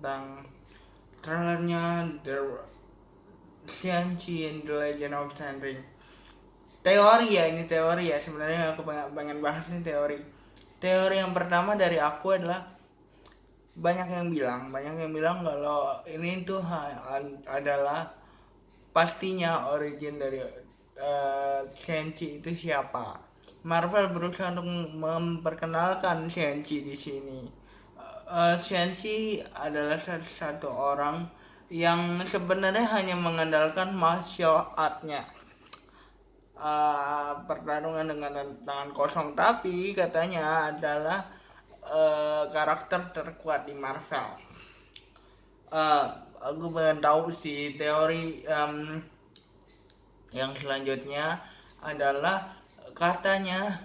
tentang trailernya The Shang-Chi and the Legend of Ten Ring. Ini teori ya, sebenarnya aku pengen bahas ini teori. Teori yang pertama dari aku adalah banyak yang bilang kalau ini tuh adalah pastinya origin dari Shang-Chi itu siapa. Marvel berusaha untuk memperkenalkan Shang-Chi di sini. Shang-Chi adalah satu orang yang sebenarnya hanya mengandalkan martial art-nya, pertarungan dengan tangan kosong, tapi katanya adalah karakter terkuat di Marvel. uh, aku pengen tahu sih teori yang selanjutnya adalah katanya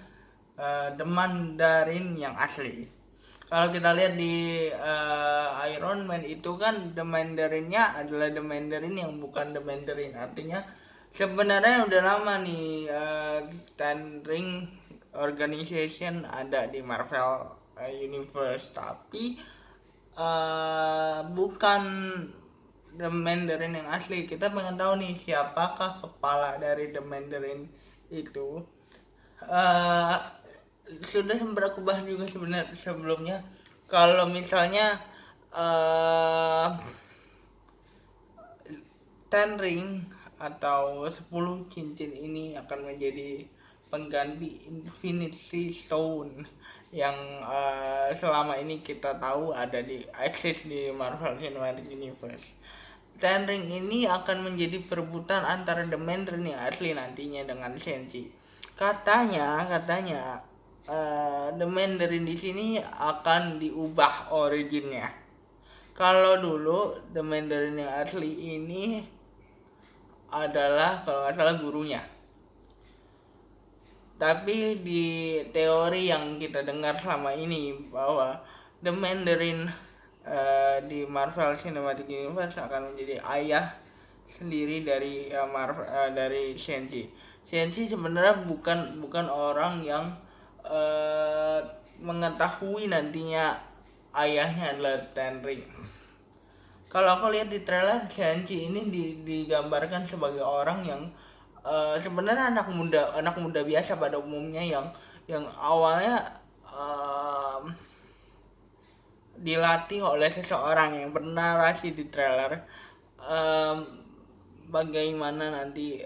The Mandarin yang asli. Kalau kita lihat di Iron Man itu kan The Mandarinnya adalah The Mandarin yang bukan The Mandarin. Artinya sebenarnya udah lama nih Ten Ring Organization ada di Marvel Universe, tapi bukan The Mandarin yang asli. Kita pengen tahu nih siapakah kepala dari The Mandarin itu. uh, Sudah sempat aku bahas juga sebenarnya sebelumnya, kalau misalnya Ten Ring atau 10 cincin ini akan menjadi pengganti Infinity Stone yang selama ini kita tahu ada di eksis di Marvel Cinematic Universe. Ten Ring ini akan menjadi perebutan antara The Mandarin yang asli nantinya dengan Shang-Chi. Katanya The Mandarin di sini akan diubah originnya. Kalau dulu The Mandarin yang asli ini adalah kalau nggak salah gurunya. Tapi di teori yang kita dengar selama ini bahwa The Mandarin di Marvel Cinematic Universe akan menjadi ayah sendiri dari dari Shang-Chi. Shang-Chi sebenarnya bukan orang yang mengetahui nantinya ayahnya adalah Ten Ring. Kalau aku lihat di trailer, Shang-Chi ini digambarkan sebagai orang yang sebenarnya anak muda biasa pada umumnya yang awalnya dilatih oleh seseorang yang bernarasi di trailer, bagaimana nanti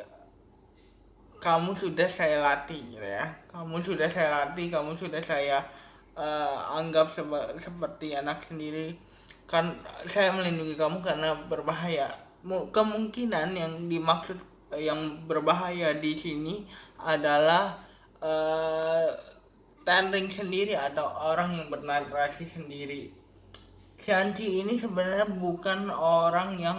kamu sudah saya latih gitu ya, kamu sudah saya anggap seperti anak sendiri, kan saya melindungi kamu karena berbahaya. Kemungkinan yang dimaksud yang berbahaya di sini adalah Ten Ring sendiri atau orang yang bernarasi sendiri. Shang-Chi ini sebenarnya bukan orang yang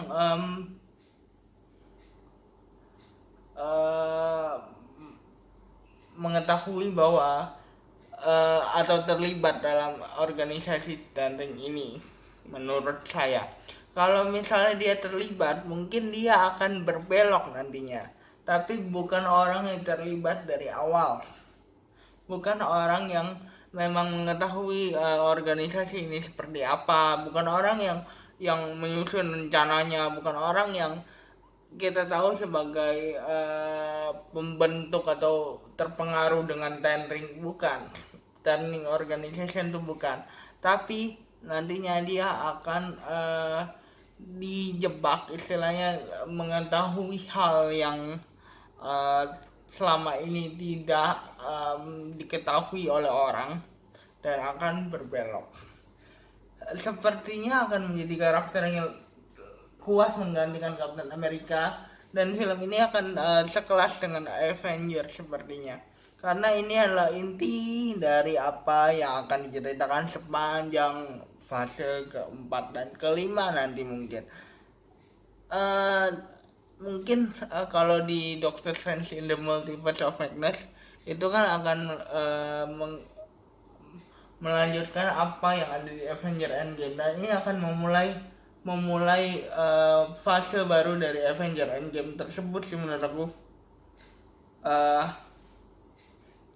mengetahui bahwa atau terlibat dalam organisasi Ten Ring ini. Menurut saya, kalau misalnya dia terlibat, mungkin dia akan berbelok nantinya, tapi bukan orang yang terlibat dari awal, bukan orang yang memang mengetahui organisasi ini seperti apa, bukan orang yang menyusun rencananya, bukan orang yang kita tahu sebagai pembentuk atau terpengaruh dengan Ten Ring, bukan. Ten Ring Organization itu bukan, tapi nantinya dia akan dijebak, istilahnya mengetahui hal yang selama ini tidak diketahui oleh orang dan akan berbelok. Sepertinya akan menjadi karakter yang kuat menggantikan Captain America, dan film ini akan sekelas dengan Avengers sepertinya, karena ini adalah inti dari apa yang akan diceritakan sepanjang fase keempat dan kelima nanti. Mungkin kalau di Doctor Strange in the Multiverse of Madness itu kan akan melanjutkan apa yang ada di Avengers Endgame, dan ini akan memulai fase baru dari Avengers Endgame tersebut sih menurut aku.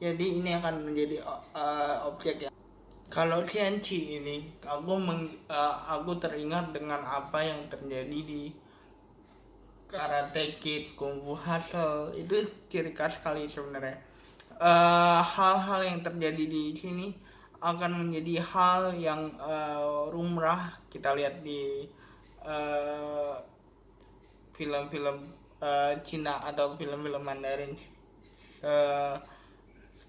Jadi ini akan menjadi objek yang Kalau Tianchi ini, aku teringat dengan apa yang terjadi di Karate Kid, Kung Fu Hustle, itu ciri khas sekali sebenarnya. Hal-hal yang terjadi di sini akan menjadi hal yang rumrah kita lihat di eh, film-film Cina atau film-film Mandarin, eh,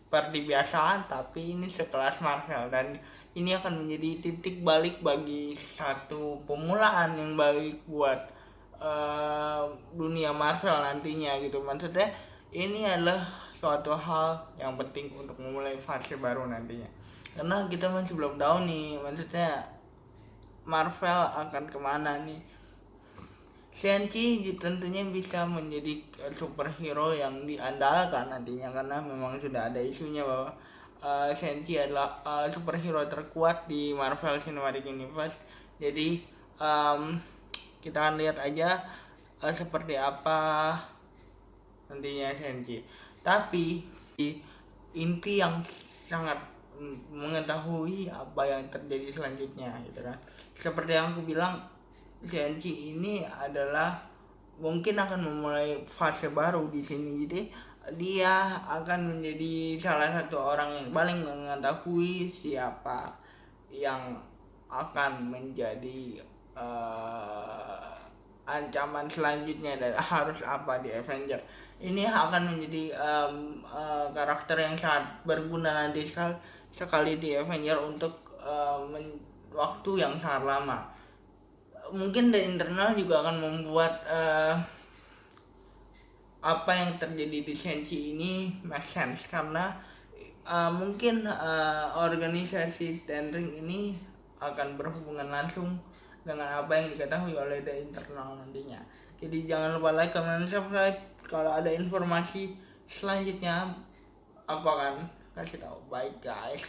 seperti biasa, tapi ini sekelas Marvel, dan ini akan menjadi titik balik bagi satu pemulaan yang baik buat dunia Marvel nantinya gitu. Maksudnya ini adalah suatu hal yang penting untuk memulai fase baru nantinya, karena kita masih belum tahu nih, maksudnya Marvel akan kemana nih. Shang-Chi tentunya bisa menjadi superhero yang diandalkan nantinya, karena memang sudah ada isunya bahwa Shang-Chi adalah superhero terkuat di Marvel Cinematic Universe. Jadi kita akan lihat aja seperti apa nantinya Shang-Chi. Tapi inti yang sangat mengetahui apa yang terjadi selanjutnya gitu kan. Seperti yang aku bilang, Shang-Chi ini adalah mungkin akan memulai fase baru di sini. Jadi dia akan menjadi salah satu orang yang paling mengetahui siapa yang akan menjadi ancaman selanjutnya dan harus apa di Avenger. Ini akan menjadi karakter yang sangat berguna nanti sekali di Avenger untuk waktu yang sangat lama. Mungkin The Internal juga akan membuat apa yang terjadi di Shang-Chi ini make sense, karena mungkin organisasi Ten Ring ini akan berhubungan langsung dengan apa yang diketahui oleh The Internal nantinya. Jadi jangan lupa like, comment, dan subscribe. Kalau ada informasi selanjutnya aku akan kasih tahu. Bye guys.